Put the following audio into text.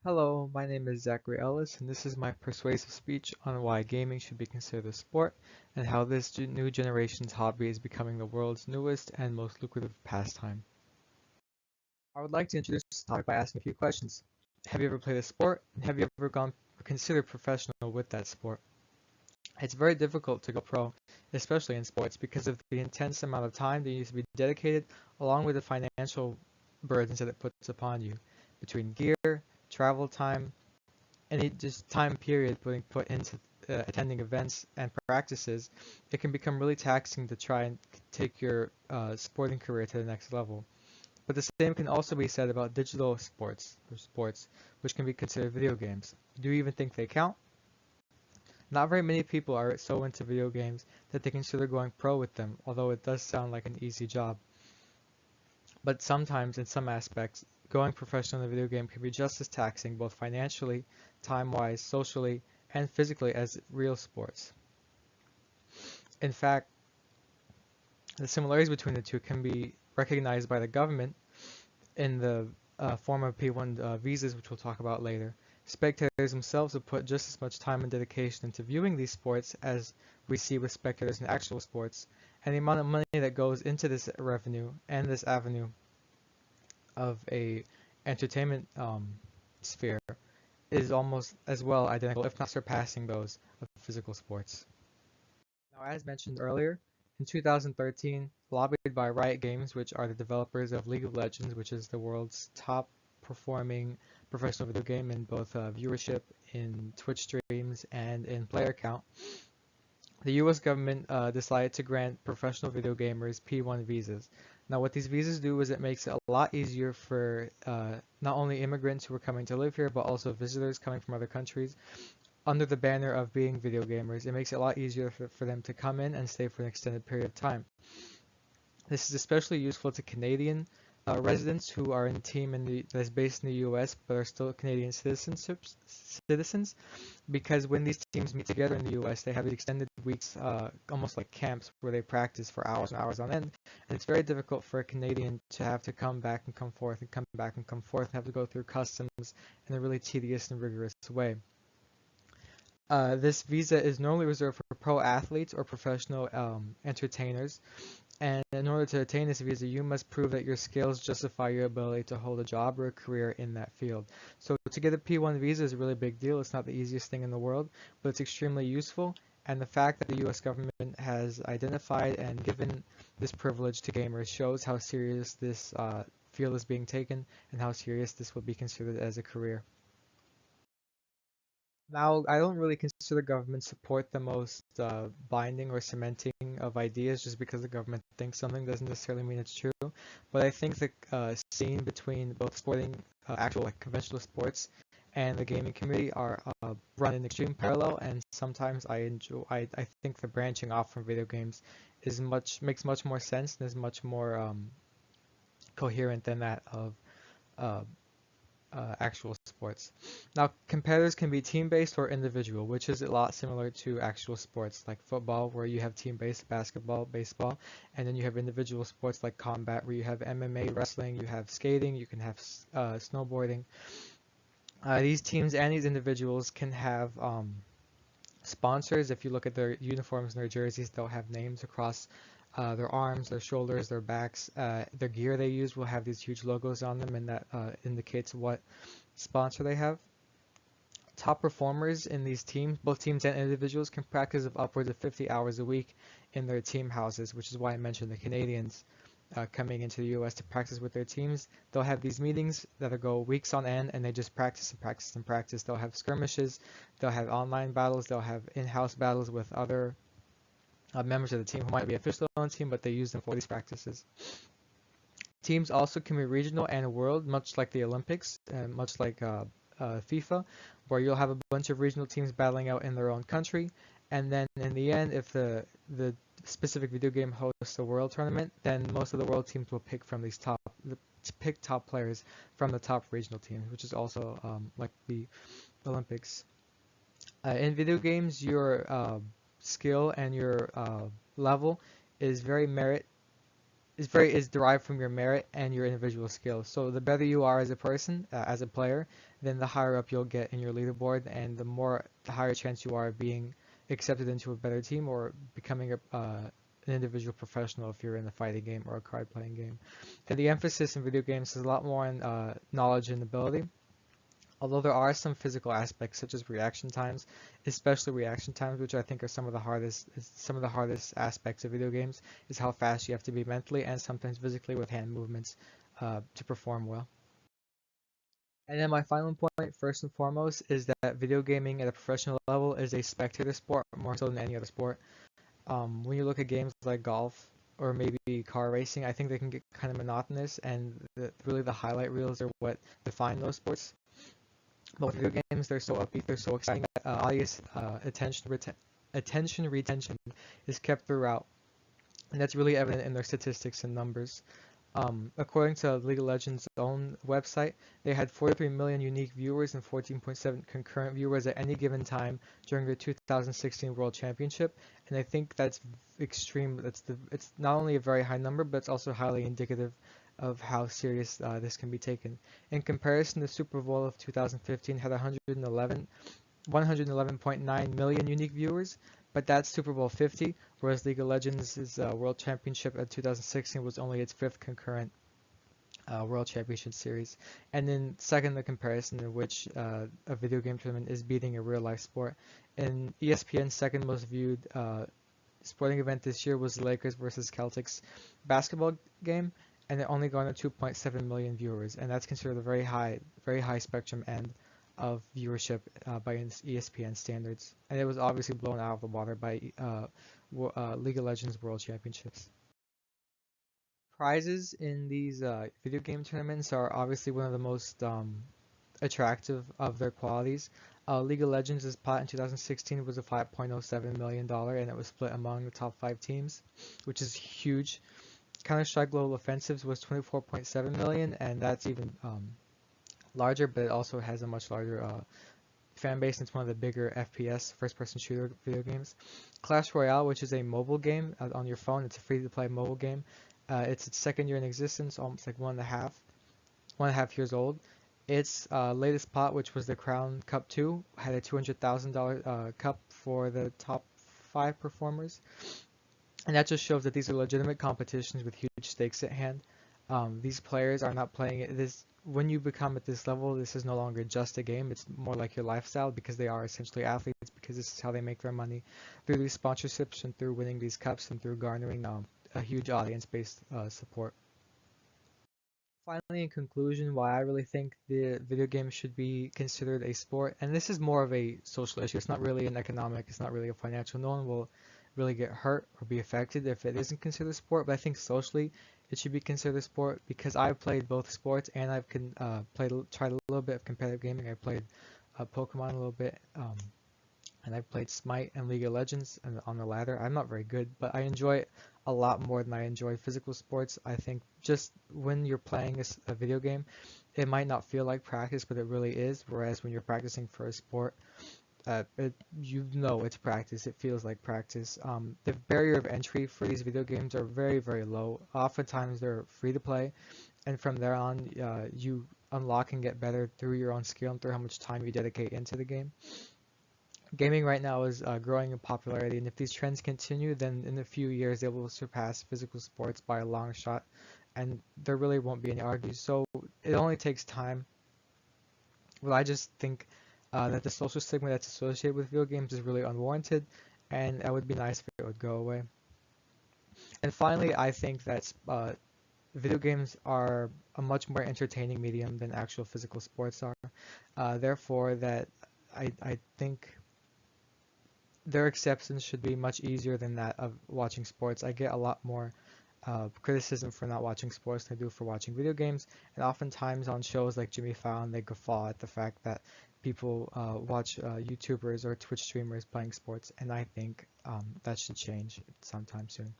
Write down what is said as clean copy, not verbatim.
Hello, my name is Zachary Ellis, and this is my persuasive speech on why gaming should be considered a sport and how this new generation's hobby is becoming the world's newest and most lucrative pastime. I would like to introduce this topic by asking a few questions. Have you ever played a sport? And have you ever gone considered professional with that sport? It's very difficult to go pro, especially in sports, because of the intense amount of time that needs to be dedicated, along with the financial burdens that it puts upon you, between gear, travel time, any just time period being put into attending events and practices. It can become really taxing to try and take your sporting career to the next level. But the same can also be said about digital sports, or sports, which can be considered video games. Do you even think they count? Not very many people are so into video games that they consider going pro with them, although it does sound like an easy job. But sometimes, in some aspects, going professional in a video game can be just as taxing, both financially, time-wise, socially, and physically as real sports. In fact, the similarities between the two can be recognized by the government in the form of P1 visas, which we'll talk about later. Spectators themselves have put just as much time and dedication into viewing these sports as we see with spectators in actual sports, and the amount of money that goes into this revenue and this avenue of a entertainment sphere is almost as well identical, if not surpassing those of physical sports. Now, as mentioned earlier, in 2013, lobbied by Riot Games, which are the developers of League of Legends, which is the world's top performing professional video game in both viewership, in Twitch streams, and in player count, the US government decided to grant professional video gamers P1 visas. Now, what these visas do is it makes it a lot easier for not only immigrants who are coming to live here, but also visitors coming from other countries under the banner of being video gamers. It makes it a lot easier for them to come in and stay for an extended period of time. This is especially useful to Canadian residents who are in a team that is based in the US but are still Canadian citizens, because when these teams meet together in the US, they have these extended weeks, almost like camps, where they practice for hours and hours on end. And it's very difficult for a Canadian to have to come back and come forth and come back and come forth and have to go through customs in a really tedious and rigorous way. This visa is normally reserved for pro athletes or professional entertainers, and in order to attain this visa, you must prove that your skills justify your ability to hold a job or a career in that field. So to get a P1 visa is a really big deal. It's not the easiest thing in the world, but it's extremely useful. And the fact that the US government has identified and given this privilege to gamers shows how serious this field is being taken and how serious this will be considered as a career. Now, I don't really consider government support the most binding or cementing of ideas just because the government thinks something doesn't necessarily mean it's true. But I think the scene between both sporting, actual like conventional sports, and the gaming community are run in extreme parallel, and sometimes I think the branching off from video games makes much more sense and is much more coherent than that of uh, actual sports. Now, competitors can be team-based or individual, which is a lot similar to actual sports like football, where you have team-based, basketball, baseball, and then you have individual sports like combat, where you have MMA, wrestling, you have skating, you can have snowboarding. These teams and these individuals can have sponsors. If you look at their uniforms and their jerseys, they'll have names across their arms, their shoulders, their backs. Their gear they use will have these huge logos on them, and that indicates what sponsor they have. Top performers in these teams, both teams and individuals, can practice of upwards of 50 hours a week in their team houses, which is why I mentioned the Canadians coming into the US to practice with their teams. They'll have these meetings that'll go weeks on end, and they just practice and practice and practice. They'll have skirmishes, they'll have online battles, they'll have in-house battles with other members of the team who might be official on the team, but they use them for these practices. Teams also can be regional and world, much like the Olympics, and much like FIFA, where you'll have a bunch of regional teams battling out in their own country, and then in the end, if the specific video game hosts a world tournament, then most of the world teams will pick top players from the top regional teams, which is also like the Olympics. In video games, your skill and your level is very merit is derived from your merit and your individual skills. So the better you are as a person, as a player, then the higher up you'll get in your leaderboard, and the higher chance you are of being accepted into a better team or becoming an individual professional if you're in a fighting game or a card playing game. And the emphasis in video games is a lot more on knowledge and ability. Although there are some physical aspects such as reaction times, especially reaction times, which I think are some of the hardest aspects of video games, is how fast you have to be mentally and sometimes physically with hand movements to perform well. And then my final point, first and foremost, is that video gaming at a professional level is a spectator sport more so than any other sport. When you look at games like golf or maybe car racing, I think they can get kind of monotonous, and really the highlight reels are what define those sports. But with video games, they're so upbeat, they're so exciting. Audience attention retention is kept throughout, and that's really evident in their statistics and numbers. According to League of Legends' own website, they had 43 million unique viewers and 14.7 concurrent viewers at any given time during the 2016 World Championship, and I think that's extreme. It's not only a very high number, but it's also highly indicative of how serious this can be taken. In comparison, the Super Bowl of 2015 had 111.9 million unique viewers, but that's Super Bowl 50, whereas League of Legends' World Championship at 2016 was only its fifth concurrent World Championship series. And then second, the comparison in which a video game tournament is beating a real life sport. And ESPN's second most viewed sporting event this year was the Lakers versus Celtics basketball game, and it only garnered 2.7 million viewers, and that's considered a very high spectrum end of viewership by ESPN standards, and it was obviously blown out of the water by League of Legends World Championships. Prizes in these video game tournaments are obviously one of the most attractive of their qualities. League of Legends' pot in 2016 was a $5.07 million, and it was split among the top 5 teams, which is huge. Counter-Strike Global Offensives was 24.7 million, and that's even larger, but it also has a much larger fan base. And it's one of the bigger FPS first-person shooter video games. Clash Royale, which is a mobile game on your phone, it's a free-to-play mobile game. It's its second year in existence, almost like 1.5 years old. Its latest pot, which was the Crown Cup 2, had a $200,000 cup for the top 5 performers. And that just shows that these are legitimate competitions with huge stakes at hand. These players are not playing it. When you become at this level, this is no longer just a game. It's more like your lifestyle, because they are essentially athletes, because this is how they make their money through these sponsorships and through winning these cups and through garnering a huge audience-based support. Finally, in conclusion, why I really think the video game should be considered a sport, and this is more of a social issue. It's not really an economic, it's not really a financial. No one will really get hurt or be affected if it isn't considered a sport, but I think socially it should be considered a sport, because I've played both sports and I've tried a little bit of competitive gaming. I played Pokemon a little bit, and I've played Smite and League of Legends, and on the latter, I'm not very good, but I enjoy it a lot more than I enjoy physical sports. I think just when you're playing a video game, it might not feel like practice, but it really is. Whereas when you're practicing for a sport, it's practice. It feels like practice. The barrier of entry for these video games are very, very low. Oftentimes they're free to play, and from there on, you unlock and get better through your own skill and through how much time you dedicate into the game. Gaming right now is growing in popularity, and if these trends continue, then in a few years they will surpass physical sports by a long shot, and there really won't be any argues. So it only takes time. But I just think that the social stigma that's associated with video games is really unwarranted, and it would be nice if it would go away. And finally, I think that video games are a much more entertaining medium than actual physical sports are. Therefore, that I think their acceptance should be much easier than that of watching sports. I get a lot more criticism for not watching sports than I do for watching video games, and oftentimes on shows like Jimmy Fallon, they guffaw at the fact that people watch YouTubers or Twitch streamers playing sports, and I think that should change sometime soon.